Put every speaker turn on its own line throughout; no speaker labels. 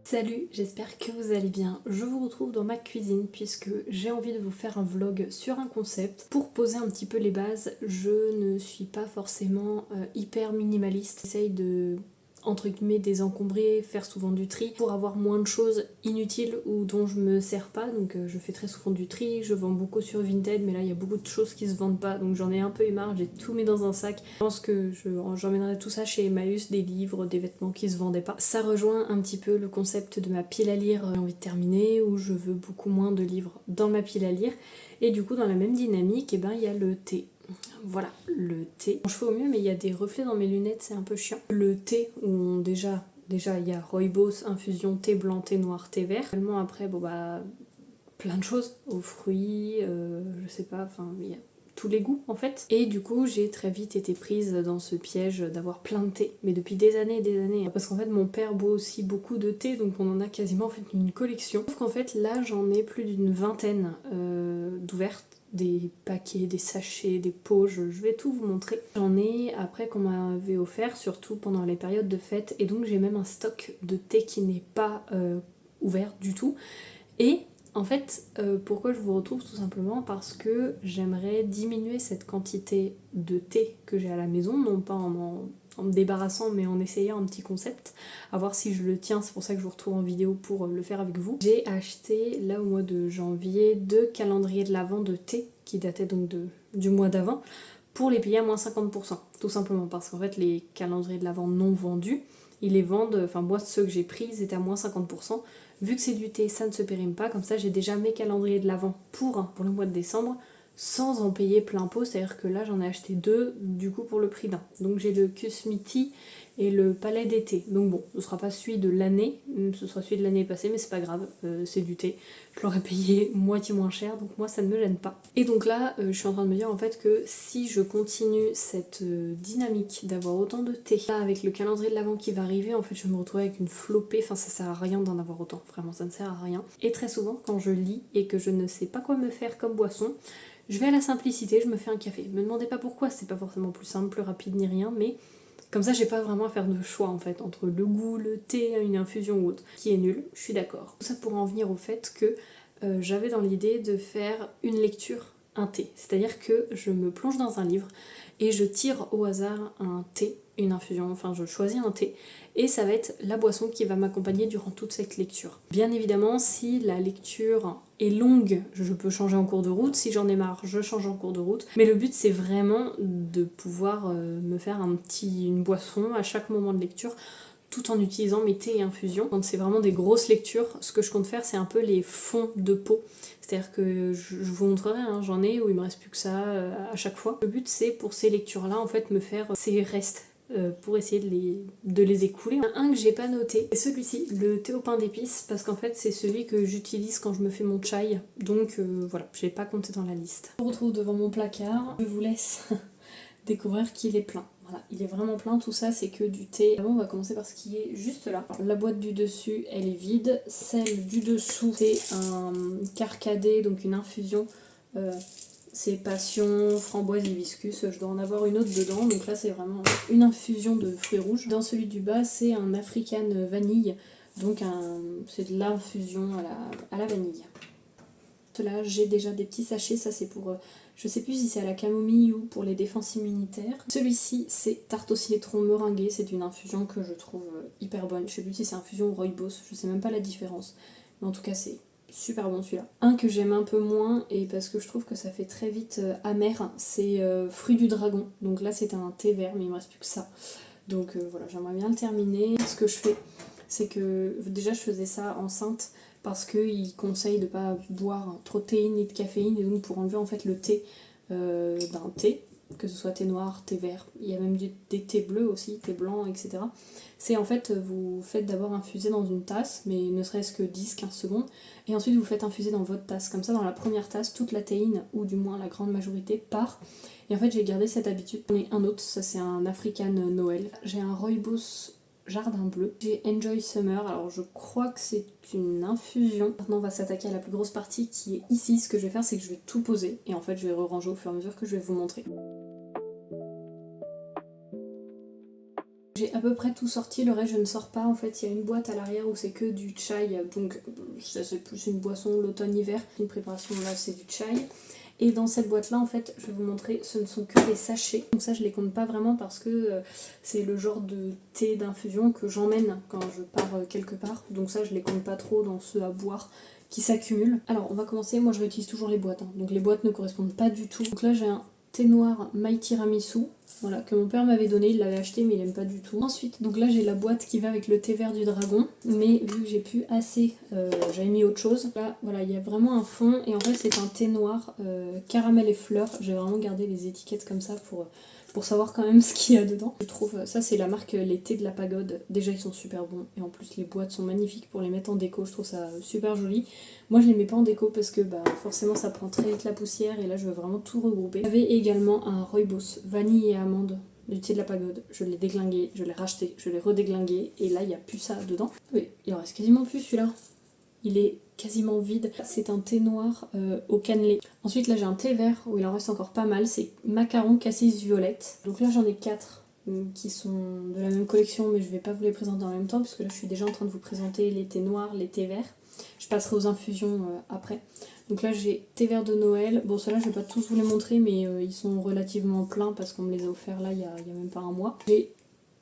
Salut, j'espère que vous allez bien. Je vous retrouve dans ma cuisine puisque j'ai envie de vous faire un vlog sur un concept. Pour poser un petit peu les bases, je ne suis pas forcément hyper minimaliste. J'essaye de, entre guillemets, désencombrer, faire souvent du tri pour avoir moins de choses inutiles ou dont je me sers pas. Donc je fais très souvent du tri, je vends beaucoup sur Vinted, mais là il y a beaucoup de choses qui se vendent pas, donc j'en ai un peu marre, j'ai tout mis dans un sac. Je pense que j'emmènerai tout ça chez Emmaüs, des livres, des vêtements qui se vendaient pas. Ça rejoint un petit peu le concept de ma pile à lire, j'ai envie de terminer, où je veux beaucoup moins de livres dans ma pile à lire. Et du coup dans la même dynamique, et ben il y a le thé. Voilà, le thé. Je fais au mieux, mais il y a des reflets dans mes lunettes, c'est un peu chiant. Le thé, où déjà il y a Rooibos, infusion, thé blanc, thé noir, thé vert. Tellement après, plein de choses, aux fruits, je sais pas, enfin, il y a tous les goûts en fait. Et du coup, j'ai très vite été prise dans ce piège d'avoir plein de thé, mais depuis des années et des années. Parce qu'en fait, mon père boit aussi beaucoup de thé, donc on en a quasiment fait une collection. Sauf qu'en fait, là, j'en ai plus d'une vingtaine d'ouvertes. Des paquets, des sachets, des pots, je vais tout vous montrer. J'en ai après qu'on m'avait offert, surtout pendant les périodes de fête, et donc j'ai même un stock de thé qui n'est pas ouvert du tout. Et en fait, pourquoi je vous retrouve? Tout simplement parce que j'aimerais diminuer cette quantité de thé que j'ai à la maison, non pas en me débarrassant, mais en essayant un petit concept, à voir si je le tiens. C'est pour ça que je vous retrouve en vidéo pour le faire avec vous. J'ai acheté, là au mois de janvier, 2 calendriers de l'Avent de thé, qui dataient donc du mois d'avant, pour les payer à moins 50%, tout simplement parce qu'en fait les calendriers de l'Avent non vendus, ils les vendent, enfin moi ceux que j'ai pris ils étaient à moins 50%. Vu que c'est du thé, ça ne se périme pas, comme ça j'ai déjà mes calendriers de l'Avent pour le mois de décembre, sans en payer plein pot, c'est-à-dire que là j'en ai acheté 2 du coup pour le prix d'un. Donc j'ai le Kusmiti et le Palais d'été. Donc bon, ce sera pas celui de l'année, ce sera celui de l'année passée, mais c'est pas grave, c'est du thé. Je l'aurais payé moitié moins cher, donc moi ça ne me gêne pas. Et donc là, je suis en train de me dire en fait que si je continue cette dynamique d'avoir autant de thé, là avec le calendrier de l'Avent qui va arriver, en fait je vais me retrouver avec une flopée, enfin ça sert à rien d'en avoir autant, vraiment ça ne sert à rien. Et très souvent quand je lis et que je ne sais pas quoi me faire comme boisson, je vais à la simplicité, je me fais un café. Me demandez pas pourquoi, c'est pas forcément plus simple, plus rapide ni rien, mais comme ça j'ai pas vraiment à faire de choix en fait entre le goût, le thé, une infusion ou autre, qui est nul, je suis d'accord. Tout ça pour en venir au fait que j'avais dans l'idée de faire une lecture, un thé. C'est-à-dire que je me plonge dans un livre et je tire au hasard un thé, une infusion, enfin je choisis un thé et ça va être la boisson qui va m'accompagner durant toute cette lecture. Bien évidemment, si la lecture est longue, je peux changer en cours de route, si j'en ai marre, je change en cours de route, mais le but c'est vraiment de pouvoir me faire une boisson à chaque moment de lecture tout en utilisant mes thés et infusions. Quand c'est vraiment des grosses lectures, ce que je compte faire c'est un peu les fonds de pot. C'est-à-dire que je vous montrerai, hein, j'en ai où il me reste plus que ça à chaque fois. Le but c'est pour ces lectures-là en fait me faire ces restes pour essayer de les écouler. Un que j'ai pas noté, c'est celui-ci, le thé au pain d'épices, parce qu'en fait c'est celui que j'utilise quand je me fais mon chai, donc voilà, je l'ai pas compté dans la liste. Je me retrouve devant mon placard, je vous laisse découvrir qu'il est plein. Voilà, il est vraiment plein, tout ça c'est que du thé. D'abord on va commencer par ce qui est juste là. La boîte du dessus elle est vide, celle du dessous c'est un carcadé, donc une infusion. C'est passion, framboise, hibiscus, je dois en avoir une autre dedans, donc là c'est vraiment une infusion de fruits rouges. Dans celui du bas c'est un African vanille, donc c'est de l'infusion à la vanille. Là j'ai déjà des petits sachets, ça c'est pour, je sais plus si c'est à la camomille ou pour les défenses immunitaires. Celui-ci c'est tarte au citron meringuée, c'est une infusion que je trouve hyper bonne. Je sais plus si c'est infusion ou rooibos, je sais même pas la différence, mais en tout cas c'est super bon celui-là. Un que j'aime un peu moins, et parce que je trouve que ça fait très vite amer, c'est fruit du dragon. Donc là c'est un thé vert, mais il me reste plus que ça. Donc voilà, j'aimerais bien le terminer. Ce que je fais, c'est que déjà je faisais ça enceinte parce qu'ils conseillent de ne pas boire trop de théine ni de caféine, et donc pour enlever en fait le thé d'un thé, que ce soit thé noir, thé vert, il y a même des thés bleus aussi, thé blanc, etc. C'est en fait, vous faites d'abord infuser dans une tasse, mais ne serait-ce que 10-15 secondes, et ensuite vous faites infuser dans votre tasse. Comme ça, dans la première tasse, toute la théine, ou du moins la grande majorité, part. Et en fait, j'ai gardé cette habitude. J'en ai un autre, ça c'est un African Noël. J'ai un Rooibos Jardin Bleu. J'ai Enjoy Summer, alors je crois que c'est une infusion. Maintenant on va s'attaquer à la plus grosse partie qui est ici. Ce que je vais faire c'est que je vais tout poser et en fait je vais ranger au fur et à mesure que je vais vous montrer. J'ai à peu près tout sorti, le reste je ne sors pas. En fait, il y a une boîte à l'arrière où c'est que du chai, donc ça c'est plus une boisson l'automne-hiver. Une préparation là, c'est du chai. Et dans cette boîte là, en fait, je vais vous montrer, ce ne sont que des sachets. Donc ça, je les compte pas vraiment parce que c'est le genre de thé d'infusion que j'emmène quand je pars quelque part. Donc ça, je les compte pas trop dans ceux à boire qui s'accumulent. Alors, on va commencer. Moi, je réutilise toujours les boîtes, hein. Donc les boîtes ne correspondent pas du tout. Donc là, j'ai un thé noir My Tiramisu, voilà, que mon père m'avait donné, il l'avait acheté mais il aime pas du tout. Ensuite, donc là j'ai la boîte qui va avec le thé vert du dragon, mais vu que j'ai plus assez, j'avais mis autre chose. Là, voilà, il y a vraiment un fond, et en fait c'est un thé noir, caramel et fleurs. J'ai vraiment gardé les étiquettes comme ça pour savoir quand même ce qu'il y a dedans. Je trouve, ça c'est la marque Les Thés de la Pagode. Déjà ils sont super bons, et en plus les boîtes sont magnifiques pour les mettre en déco, je trouve ça super joli. Moi je les mets pas en déco parce que bah, forcément ça prend très vite la poussière, et là je veux vraiment tout regrouper. J'avais également un Rooibos vanille et amande du thé de la Pagode. Je l'ai déglingué, je l'ai racheté, je l'ai redéglingué, et là il n'y a plus ça dedans. Oui, il en reste quasiment plus celui-là. Il est quasiment vide. C'est un thé noir au cannelé. Ensuite là j'ai un thé vert où il en reste encore pas mal, c'est macaron cassis violette. Donc là j'en ai 4 qui sont de la même collection, mais je vais pas vous les présenter en même temps parce que là je suis déjà en train de vous présenter les thés noirs, les thés verts. Je passerai aux infusions après. Donc là j'ai thé vert de Noël. Bon ceux-là je vais pas tous vous les montrer, mais ils sont relativement pleins parce qu'on me les a offerts là il y a même pas un mois. J'ai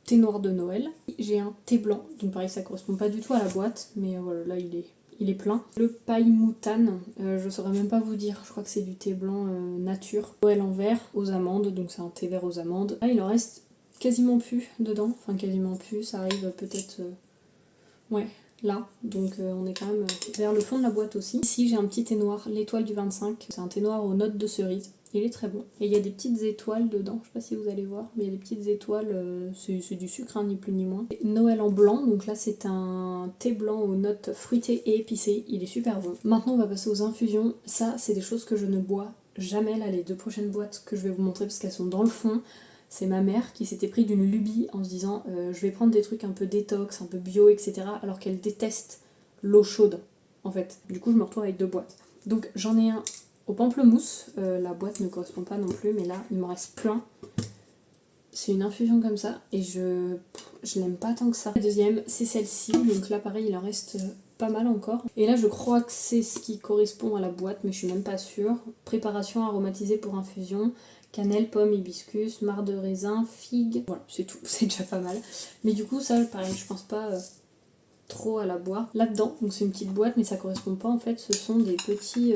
thé noir de Noël. J'ai un thé blanc, donc pareil ça correspond pas du tout à la boîte, mais voilà, là il est plein. Le paille moutane, je saurais même pas vous dire, je crois que c'est du thé blanc nature. Noël en vert aux amandes, donc c'est un thé vert aux amandes. Là il en reste quasiment plus dedans, enfin quasiment plus, ça arrive peut-être... ouais, là, donc on est quand même vers le fond de la boîte aussi. Ici j'ai un petit thé noir, l'étoile du 25, c'est un thé noir aux notes de cerise. Il est très bon. Et il y a des petites étoiles dedans, je sais pas si vous allez voir, mais il y a des petites étoiles, c'est du sucre, hein, ni plus ni moins. Et Noël en blanc, donc là c'est un thé blanc aux notes fruitées et épicées, il est super bon. Maintenant on va passer aux infusions. Ça c'est des choses que je ne bois jamais, là les 2 prochaines boîtes que je vais vous montrer parce qu'elles sont dans le fond. C'est ma mère qui s'était pris d'une lubie en se disant je vais prendre des trucs un peu détox, un peu bio, etc. alors qu'elle déteste l'eau chaude en fait. Du coup je me retrouve avec 2 boîtes. Donc j'en ai un au pamplemousse, la boîte ne correspond pas non plus, mais là il m'en reste plein. C'est une infusion comme ça et je l'aime pas tant que ça. La deuxième c'est celle-ci, donc là pareil il en reste pas mal encore. Et là je crois que c'est ce qui correspond à la boîte, mais je suis même pas sûre. Préparation aromatisée pour infusion, cannelle, pomme, hibiscus, marc de raisin, figue. Voilà, c'est tout, c'est déjà pas mal. Mais du coup ça pareil, je pense pas... trop à la boire là-dedans, donc c'est une petite boîte mais ça correspond pas en fait, ce sont des petits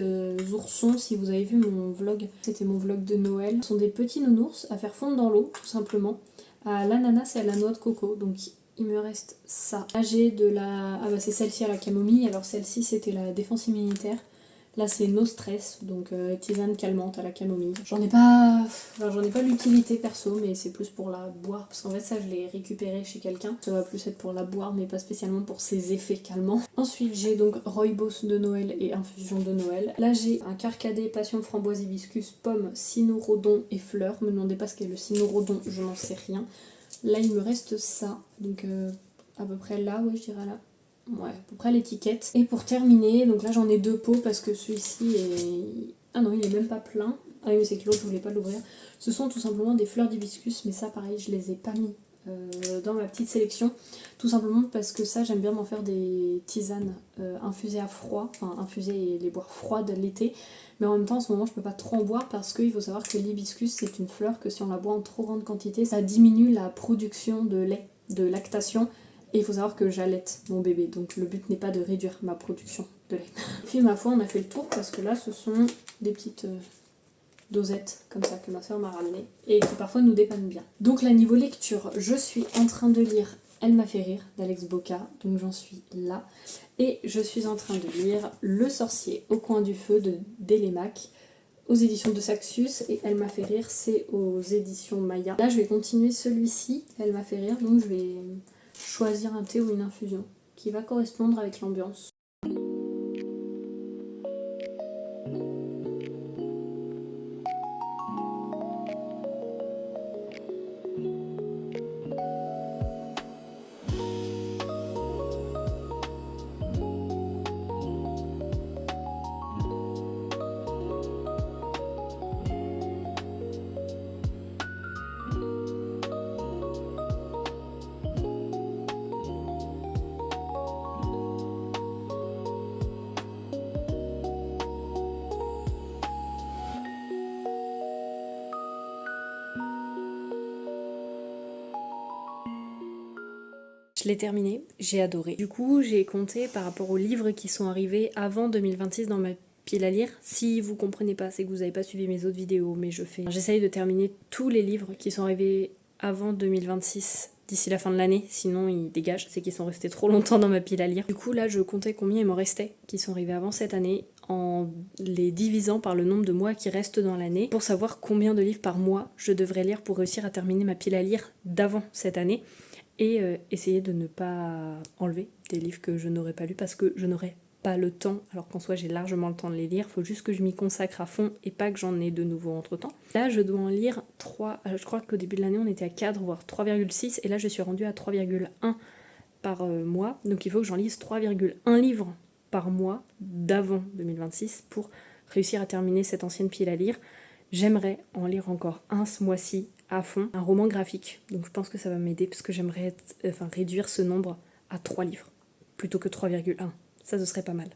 oursons. Si vous avez vu mon vlog, c'était mon vlog de Noël, ce sont des petits nounours à faire fondre dans l'eau tout simplement, à l'ananas et à la noix de coco. Donc il me reste ça. Là j'ai de la... ah bah c'est celle-ci à la camomille, alors celle-ci c'était la défense immunitaire. Là c'est No Stress, donc tisane calmante à la camomille. J'en ai pas l'utilité perso, mais c'est plus pour la boire, parce qu'en fait ça je l'ai récupéré chez quelqu'un. Ça va plus être pour la boire, mais pas spécialement pour ses effets calmants. Ensuite j'ai donc Rooibos de Noël et infusion de Noël. Là j'ai un carcadet, passion, framboise, hibiscus, pomme, cynorhodon et fleurs. Me demandez pas ce qu'est le cynorhodon, je n'en sais rien. Là il me reste ça, donc à peu près là, ouais je dirais là. Ouais, à peu près l'étiquette. Et pour terminer, donc là j'en ai 2 pots parce que celui-ci est... ah non, il est même pas plein. Ah oui, mais c'est que l'autre je voulais pas l'ouvrir. Ce sont tout simplement des fleurs d'hibiscus, mais ça pareil, je les ai pas mis dans ma petite sélection. Tout simplement parce que ça, j'aime bien m'en faire des tisanes infusées à froid, enfin infusées et les boire froides l'été. Mais en même temps, en ce moment, je peux pas trop en boire parce qu'il faut savoir que l'hibiscus, c'est une fleur que si on la boit en trop grande quantité, ça diminue la production de lait, de lactation. Et il faut savoir que j'allaite mon bébé, donc le but n'est pas de réduire ma production de lait. Puis ma foi, on a fait le tour parce que là, ce sont des petites dosettes comme ça que ma soeur m'a ramené et qui parfois nous dépannent bien. Donc là, niveau lecture, je suis en train de lire Elle m'a fait rire d'Alex Boca, donc j'en suis là. Et je suis en train de lire Le sorcier au coin du feu de Télémaque aux éditions de Saxus, et Elle m'a fait rire, c'est aux éditions Maya. Là, je vais continuer celui-ci, Elle m'a fait rire, donc je vais choisir un thé ou une infusion qui va correspondre avec l'ambiance. Je l'ai terminé, j'ai adoré. Du coup, j'ai compté par rapport aux livres qui sont arrivés avant 2026 dans ma pile à lire. Si vous comprenez pas, c'est que vous n'avez pas suivi mes autres vidéos, mais j'essaye de terminer tous les livres qui sont arrivés avant 2026 d'ici la fin de l'année, sinon ils dégagent, c'est qu'ils sont restés trop longtemps dans ma pile à lire. Du coup là je comptais combien il m'en restait qui sont arrivés avant cette année en les divisant par le nombre de mois qui restent dans l'année pour savoir combien de livres par mois je devrais lire pour réussir à terminer ma pile à lire d'avant cette année et essayer de ne pas enlever des livres que je n'aurais pas lus parce que je n'aurais pas le temps, alors qu'en soi j'ai largement le temps de les lire, faut juste que je m'y consacre à fond et pas que j'en ai de nouveau entre temps. Là je dois en lire 3, je crois qu'au début de l'année on était à 4 voire 3,6 et là je suis rendue à 3,1 par mois, donc il faut que j'en lise 3,1 livres par mois d'avant 2026 pour réussir à terminer cette ancienne pile à lire. J'aimerais en lire encore un ce mois-ci à fond, un roman graphique, donc je pense que ça va m'aider parce que j'aimerais réduire ce nombre à 3 livres plutôt que 3,1. Ça, ce serait pas mal.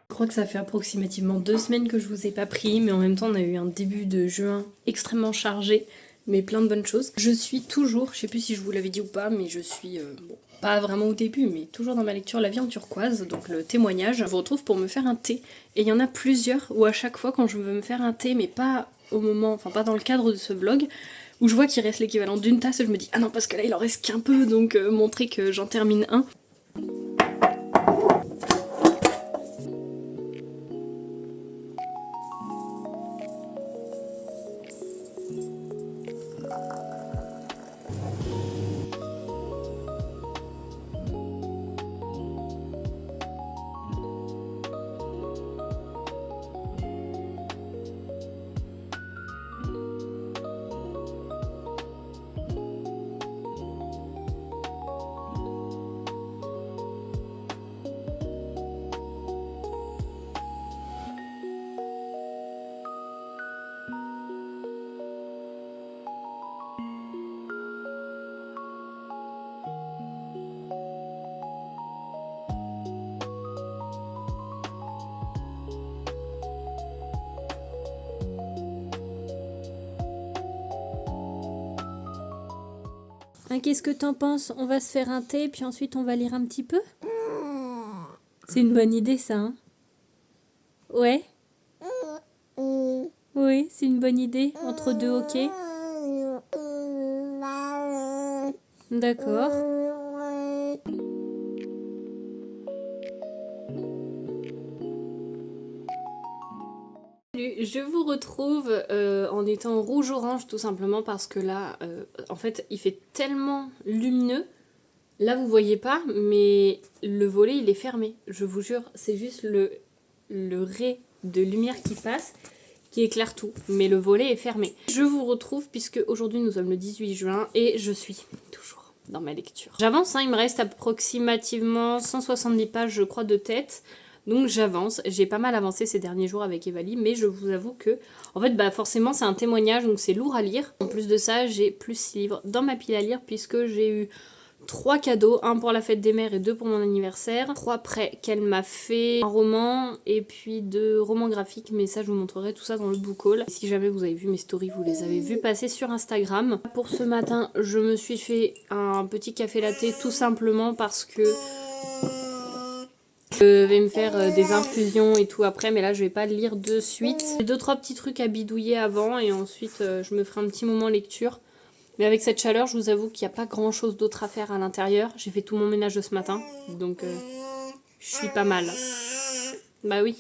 Je crois que ça fait approximativement 2 semaines que je vous ai pas pris, mais en même temps on a eu un début de juin extrêmement chargé, mais plein de bonnes choses. Je suis toujours, je sais plus si je vous l'avais dit ou pas, mais je suis, pas vraiment au début, mais toujours dans ma lecture La vie en turquoise, donc le témoignage. Je vous retrouve pour me faire un thé, et il y en a plusieurs où à chaque fois quand je veux me faire un thé, mais pas au moment, enfin pas dans le cadre de ce vlog, où je vois qu'il reste l'équivalent d'une tasse, je me dis ah non parce que là il en reste qu'un peu, donc montrer que j'en termine un. Qu'est-ce que t'en penses? On va se faire un thé, puis ensuite on va lire un petit peu? C'est une bonne idée ça, hein? Ouais? Oui, c'est une bonne idée, entre deux hockey. D'accord. Je vous retrouve en étant rouge-orange tout simplement parce que là, en fait, il fait tellement lumineux. Là, vous voyez pas, mais le volet, il est fermé. Je vous jure, c'est juste le ray de lumière qui passe qui éclaire tout. Mais le volet est fermé. Je vous retrouve puisque aujourd'hui, nous sommes le 18 juin et je suis toujours dans ma lecture. J'avance, hein, il me reste approximativement 170 pages, je crois, de tête. Donc j'avance, j'ai pas mal avancé ces derniers jours avec Evali, mais je vous avoue que, en fait, bah forcément c'est un témoignage, donc c'est lourd à lire. En plus de ça, j'ai plus 6 livres dans ma pile à lire, puisque j'ai eu 3 cadeaux, un pour la fête des mères et 2 pour mon anniversaire, 3 prêts qu'elle m'a fait, un roman et puis 2 romans graphiques, mais ça je vous montrerai tout ça dans le book haul. Si jamais vous avez vu mes stories, vous les avez vues passer sur Instagram. Pour ce matin, je me suis fait un petit café latte tout simplement parce que je vais me faire des infusions et tout après, mais là je vais pas le lire de suite. J'ai 2-3 petits trucs à bidouiller avant et ensuite je me ferai un petit moment lecture. Mais avec cette chaleur, je vous avoue qu'il n'y a pas grand chose d'autre à faire à l'intérieur. J'ai fait tout mon ménage de ce matin, donc je suis pas mal. Bah oui,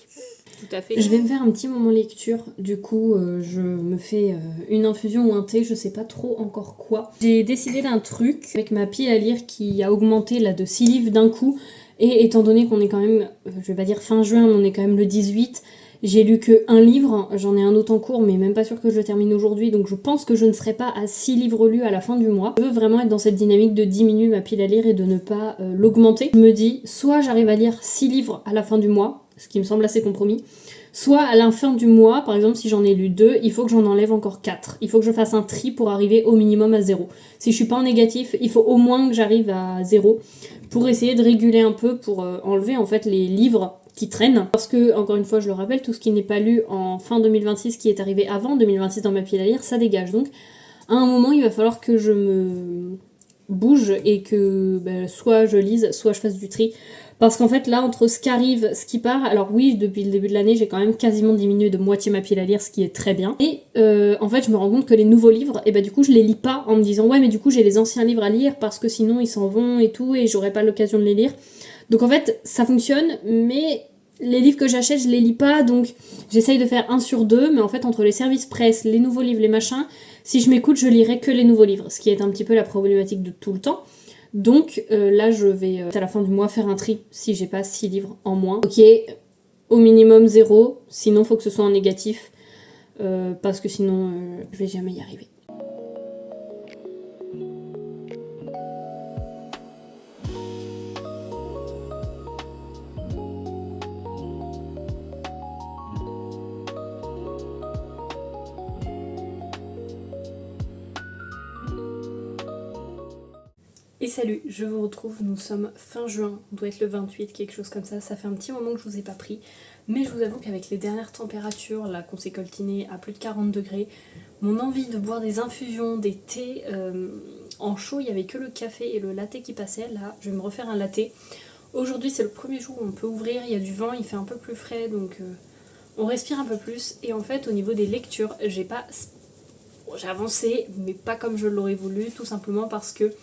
tout à fait. Je vais me faire un petit moment lecture, du coup je me fais une infusion ou un thé, je sais pas trop encore quoi. J'ai décidé d'un truc avec ma pile à lire qui a augmenté là de 6 livres d'un coup. Et étant donné qu'on est quand même, je vais pas dire fin juin, mais on est quand même le 18, j'ai lu que un livre, j'en ai un autre en cours, mais même pas sûr que je le termine aujourd'hui, donc je pense que je ne serai pas à 6 livres lus à la fin du mois. Je veux vraiment être dans cette dynamique de diminuer ma pile à lire et de ne pas l'augmenter. Je me dis, soit j'arrive à lire 6 livres à la fin du mois, ce qui me semble assez compromis, soit à la fin du mois, par exemple si j'en ai lu 2, il faut que j'en enlève encore 4. Il faut que je fasse un tri pour arriver au minimum à 0. Si je suis pas en négatif, il faut au moins que j'arrive à 0 pour essayer de réguler un peu, pour enlever en fait les livres qui traînent. Parce que, encore une fois, je le rappelle, tout ce qui n'est pas lu en fin 2026, qui est arrivé avant 2026 dans ma pile à lire, ça dégage. Donc, à un moment, il va falloir que je me bouge et que soit je lise, soit je fasse du tri. Parce qu'en fait, là, entre ce qui arrive, ce qui part, alors oui, depuis le début de l'année, j'ai quand même quasiment diminué de moitié ma pile à lire, ce qui est très bien. Et en fait, je me rends compte que les nouveaux livres, et du coup, je les lis pas en me disant, ouais, mais du coup, j'ai les anciens livres à lire parce que sinon, ils s'en vont et tout, et j'aurai pas l'occasion de les lire. Donc en fait, ça fonctionne, mais les livres que j'achète, je les lis pas, donc j'essaye de faire 1 sur 2, mais en fait, entre les services presse, les nouveaux livres, les machins, si je m'écoute, je lirai que les nouveaux livres, ce qui est un petit peu la problématique de tout le temps. Donc là, je vais à la fin du mois faire un tri si j'ai pas 6 livres en moins. Ok, au minimum 0, sinon faut que ce soit en négatif, parce que sinon je vais jamais y arriver. Et salut, je vous retrouve, nous sommes fin juin, on doit être le 28, quelque chose comme ça fait un petit moment que je vous ai pas pris, mais je vous avoue qu'avec les dernières températures, là qu'on s'est coltiné à plus de 40 degrés, mon envie de boire des infusions, des thés en chaud, il n'y avait que le café et le latte qui passaient, là je vais me refaire un latte. Aujourd'hui c'est le premier jour où on peut ouvrir, il y a du vent, il fait un peu plus frais, donc on respire un peu plus, et en fait au niveau des lectures, j'ai avancé, mais pas comme je l'aurais voulu, tout simplement parce que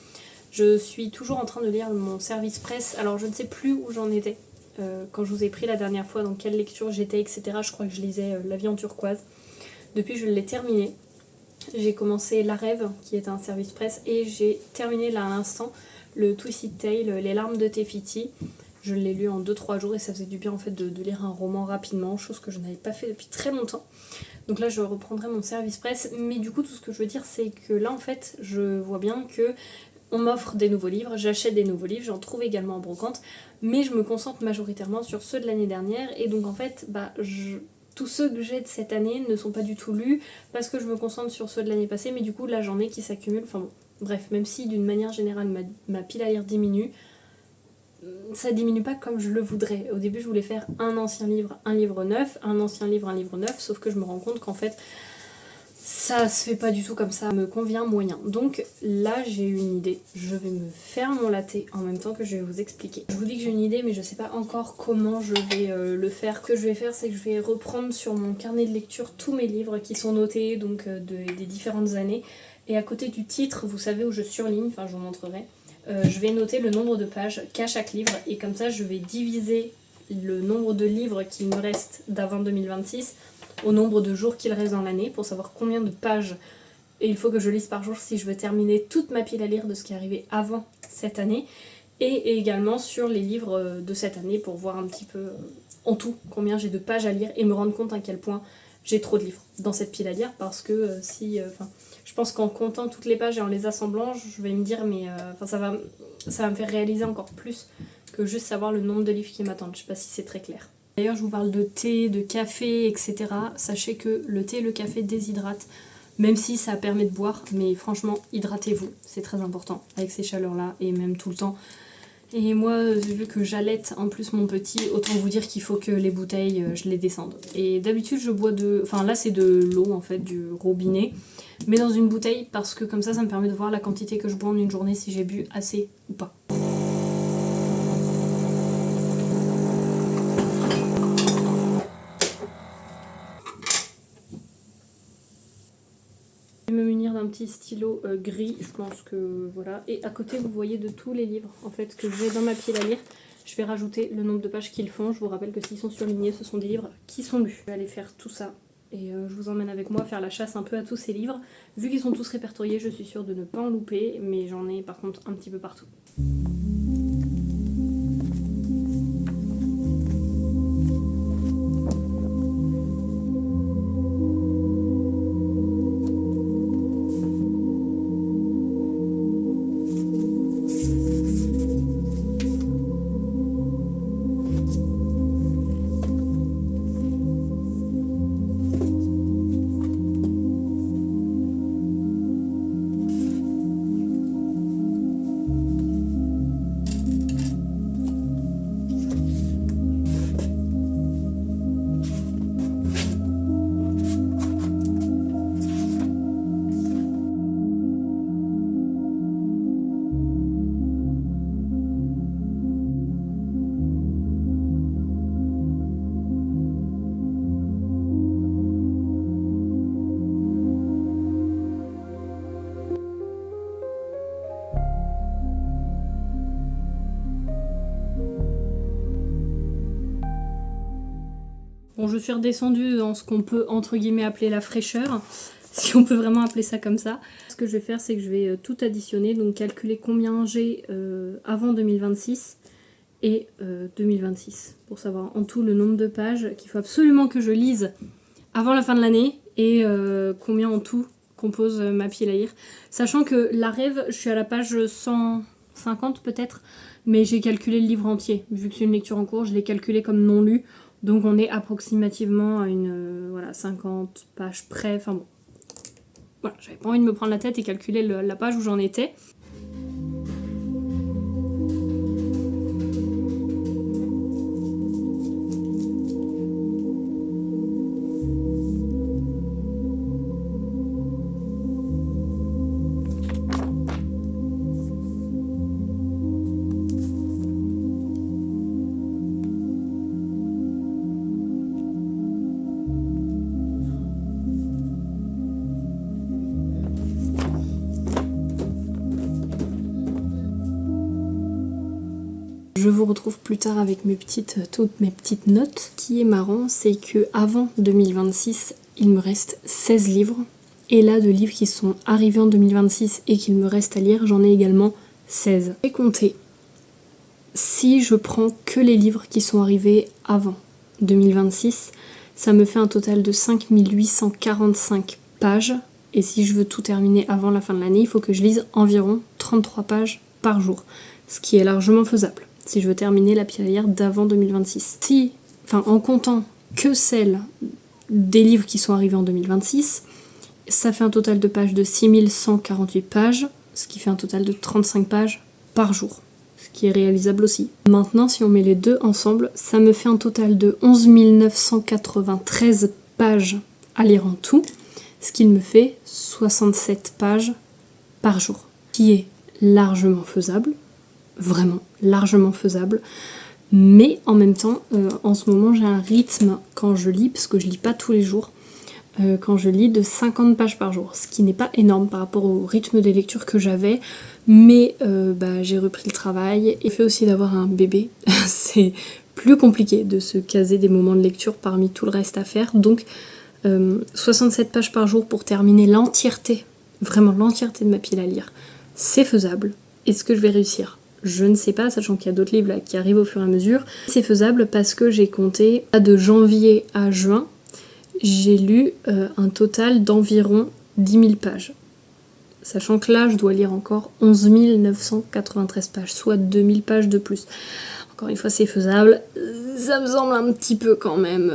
je suis toujours en train de lire mon service presse, alors je ne sais plus où j'en étais quand je vous ai pris la dernière fois, dans quelle lecture j'étais, etc. Je crois que je lisais La vie en turquoise. Depuis je l'ai terminé. J'ai commencé La Rêve, qui est un service presse, et j'ai terminé là à l'instant le Twisted Tale, Les larmes de Tefiti. Je l'ai lu en 2-3 jours et ça faisait du bien en fait de lire un roman rapidement, chose que je n'avais pas fait depuis très longtemps. Donc là je reprendrai mon service presse, mais du coup tout ce que je veux dire c'est que là en fait je vois bien que on m'offre des nouveaux livres, j'achète des nouveaux livres, j'en trouve également en brocante, mais je me concentre majoritairement sur ceux de l'année dernière, et donc en fait, tous ceux que j'ai de cette année ne sont pas du tout lus, parce que je me concentre sur ceux de l'année passée, mais du coup là j'en ai qui s'accumulent, enfin bon, bref, même si d'une manière générale ma pile à lire diminue, ça diminue pas comme je le voudrais. Au début je voulais faire un ancien livre, un livre neuf, un ancien livre, un livre neuf, sauf que je me rends compte qu'en fait, ça se fait pas du tout comme ça, me convient moyen. Donc là j'ai une idée, je vais me faire mon latte en même temps que je vais vous expliquer. Je vous dis que j'ai une idée mais je sais pas encore comment je vais le faire. Ce que je vais faire c'est que je vais reprendre sur mon carnet de lecture tous mes livres qui sont notés donc des différentes années. Et à côté du titre, vous savez où je surligne, enfin je vous montrerai, je vais noter le nombre de pages qu'a chaque livre et comme ça je vais diviser le nombre de livres qu'il me reste d'avant 2026 au nombre de jours qu'il reste dans l'année pour savoir combien de pages il faut que je lise par jour si je veux terminer toute ma pile à lire de ce qui est arrivé avant cette année, et également sur les livres de cette année pour voir un petit peu en tout combien j'ai de pages à lire et me rendre compte à quel point j'ai trop de livres dans cette pile à lire, parce que je pense qu'en comptant toutes les pages et en les assemblant je vais me dire mais ça va me faire réaliser encore plus que juste savoir le nombre de livres qui m'attendent. Je sais pas si c'est très clair. D'ailleurs je vous parle de thé, de café, etc. Sachez que le thé et le café déshydratent, même si ça permet de boire, mais franchement hydratez-vous, c'est très important avec ces chaleurs là et même tout le temps. Et moi vu que j'allaite en plus mon petit, autant vous dire qu'il faut que les bouteilles je les descende. Et d'habitude je bois là c'est de l'eau en fait, du robinet, mais dans une bouteille parce que comme ça me permet de voir la quantité que je bois en une journée, si j'ai bu assez ou pas. petit stylo gris, je pense que voilà. Et à côté, vous voyez de tous les livres en fait que j'ai dans ma pile à lire. Je vais rajouter le nombre de pages qu'ils font. Je vous rappelle que s'ils sont surlignés, ce sont des livres qui sont lus. Je vais aller faire tout ça et je vous emmène avec moi faire la chasse un peu à tous ces livres. Vu qu'ils sont tous répertoriés, je suis sûre de ne pas en louper, mais j'en ai par contre un petit peu partout. Bon, je suis redescendue dans ce qu'on peut entre guillemets appeler la fraîcheur, si on peut vraiment appeler ça comme ça. Ce que je vais faire, c'est que je vais tout additionner, donc calculer combien j'ai avant 2026 et 2026, pour savoir en tout le nombre de pages qu'il faut absolument que je lise avant la fin de l'année et combien en tout compose ma pile à lire. Sachant que la rêve, je suis à la page 150 peut-être, mais j'ai calculé le livre entier. Vu que c'est une lecture en cours, je l'ai calculé comme non lu. Donc on est approximativement à une voilà, 50 pages près. Enfin bon, voilà, j'avais pas envie de me prendre la tête et calculer la page où j'en étais. Je vous retrouve plus tard avec toutes mes petites notes. Ce qui est marrant, c'est que avant 2026, il me reste 16 livres. Et là, de livres qui sont arrivés en 2026 et qu'il me reste à lire, j'en ai également 16. J'ai compté. Si je prends que les livres qui sont arrivés avant 2026, ça me fait un total de 5845 pages. Et si je veux tout terminer avant la fin de l'année, il faut que je lise environ 33 pages par jour. Ce qui est largement faisable si je veux terminer la pile à lire d'avant 2026. En comptant que celles des livres qui sont arrivés en 2026, ça fait un total de pages de 6148 pages, ce qui fait un total de 35 pages par jour, ce qui est réalisable aussi. Maintenant, si on met les deux ensemble, ça me fait un total de 11 993 pages à lire en tout, ce qui me fait 67 pages par jour, qui est largement faisable, vraiment largement faisable, mais en même temps en ce moment j'ai un rythme quand je lis, parce que je lis pas tous les jours, quand je lis de 50 pages par jour, ce qui n'est pas énorme par rapport au rythme des lectures que j'avais, mais j'ai repris le travail et le fait aussi d'avoir un bébé c'est plus compliqué de se caser des moments de lecture parmi tout le reste à faire, donc 67 pages par jour pour terminer l'entièreté, vraiment l'entièreté de ma pile à lire, c'est faisable. Est-ce que je vais réussir ? Je ne sais pas, sachant qu'il y a d'autres livres là, qui arrivent au fur et à mesure. C'est faisable parce que j'ai compté, de janvier à juin, j'ai lu un total d'environ 10 000 pages. Sachant que là, je dois lire encore 11 993 pages, soit 2000 pages de plus. Encore une fois, c'est faisable. Ça me semble un petit peu quand même,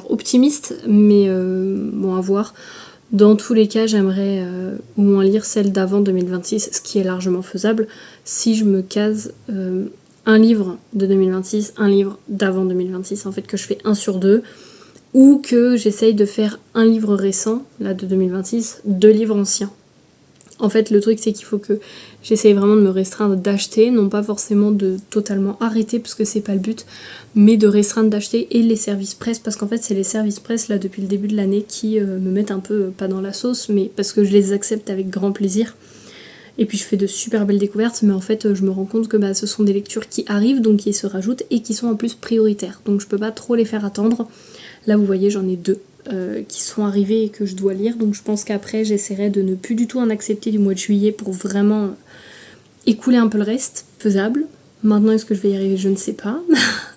optimiste, mais bon, à voir. Dans tous les cas, j'aimerais au moins lire celle d'avant 2026, ce qui est largement faisable si je me case un livre de 2026, un livre d'avant 2026, en fait que je fais 1 sur 2, ou que j'essaye de faire un livre récent, là de 2026, 2 livres anciens. En fait le truc c'est qu'il faut que j'essaye vraiment de me restreindre d'acheter, non pas forcément de totalement arrêter parce que c'est pas le but, mais de restreindre d'acheter et les services presse, parce qu'en fait c'est les services presse là depuis le début de l'année qui me mettent un peu, pas dans la sauce, mais parce que je les accepte avec grand plaisir. Et puis je fais de super belles découvertes, mais en fait je me rends compte que ce sont des lectures qui arrivent, donc qui se rajoutent et qui sont en plus prioritaires. Donc je peux pas trop les faire attendre. Là vous voyez j'en ai 2 qui sont arrivés et que je dois lire, donc je pense qu'après j'essaierai de ne plus du tout en accepter du mois de juillet pour vraiment écouler un peu le reste. Faisable. Maintenant est-ce que je vais y arriver, je ne sais pas.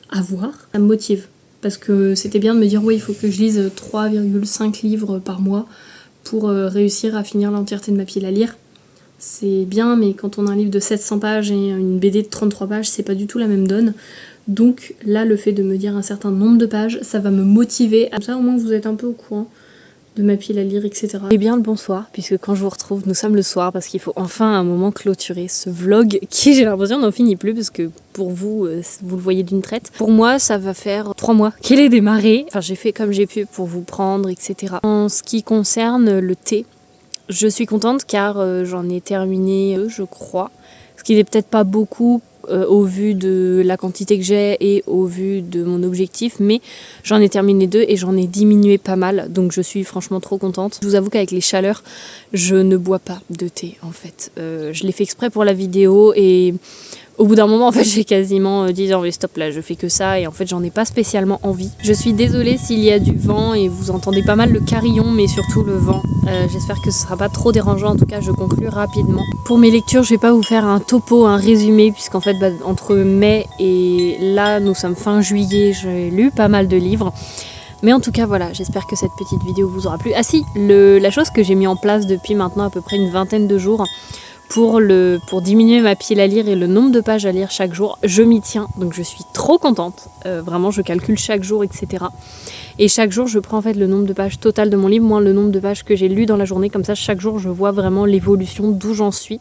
À voir. Ça me motive. Parce que c'était bien de me dire ouais il faut que je lise 3,5 livres par mois pour réussir à finir l'entièreté de ma pile à lire. C'est bien, mais quand on a un livre de 700 pages et une BD de 33 pages, c'est pas du tout la même donne. Donc là, le fait de me dire un certain nombre de pages, ça va me motiver. Comme ça, au moins, vous êtes un peu au courant de ma pile à lire, etc. Et bien le bonsoir, puisque quand je vous retrouve, nous sommes le soir, parce qu'il faut enfin un moment clôturer ce vlog qui, j'ai l'impression, n'en finit plus, parce que pour vous, vous le voyez d'une traite. Pour moi, ça va faire 3 mois qu'il est démarré. Enfin, j'ai fait comme j'ai pu pour vous prendre, etc. En ce qui concerne le thé, je suis contente car j'en ai terminé, je crois, ce qui n'est peut-être pas beaucoup au vu de la quantité que j'ai et au vu de mon objectif, mais j'en ai terminé 2 et j'en ai diminué pas mal, donc je suis franchement trop contente. Je vous avoue qu'avec les chaleurs, je ne bois pas de thé en fait. Je l'ai fait exprès pour la vidéo et au bout d'un moment, en fait, j'ai quasiment dit non mais stop là, je fais que ça et en fait, j'en ai pas spécialement envie. Je suis désolée s'il y a du vent et vous entendez pas mal le carillon, mais surtout le vent. J'espère que ce sera pas trop dérangeant. En tout cas, je conclue rapidement. Pour mes lectures, je vais pas vous faire un topo, un résumé, puisqu'en fait, entre mai et là, nous sommes fin juillet, j'ai lu pas mal de livres. Mais en tout cas, voilà, j'espère que cette petite vidéo vous aura plu. Ah si, la chose que j'ai mis en place depuis maintenant à peu près une vingtaine de jours, pour diminuer ma pile à lire et le nombre de pages à lire chaque jour, je m'y tiens, donc je suis trop contente. Vraiment, je calcule chaque jour, etc. Et chaque jour, je prends en fait le nombre de pages total de mon livre, moins le nombre de pages que j'ai lues dans la journée. Comme ça, chaque jour, je vois vraiment l'évolution d'où j'en suis.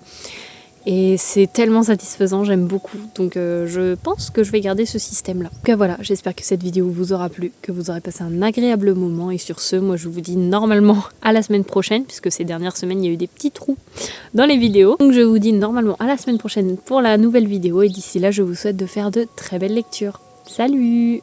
Et c'est tellement satisfaisant, j'aime beaucoup. Donc je pense que je vais garder ce système-là. Donc voilà, j'espère que cette vidéo vous aura plu, que vous aurez passé un agréable moment. Et sur ce, moi je vous dis normalement à la semaine prochaine, puisque ces dernières semaines, il y a eu des petits trous dans les vidéos. Donc je vous dis normalement à la semaine prochaine pour la nouvelle vidéo. Et d'ici là, je vous souhaite de faire de très belles lectures. Salut!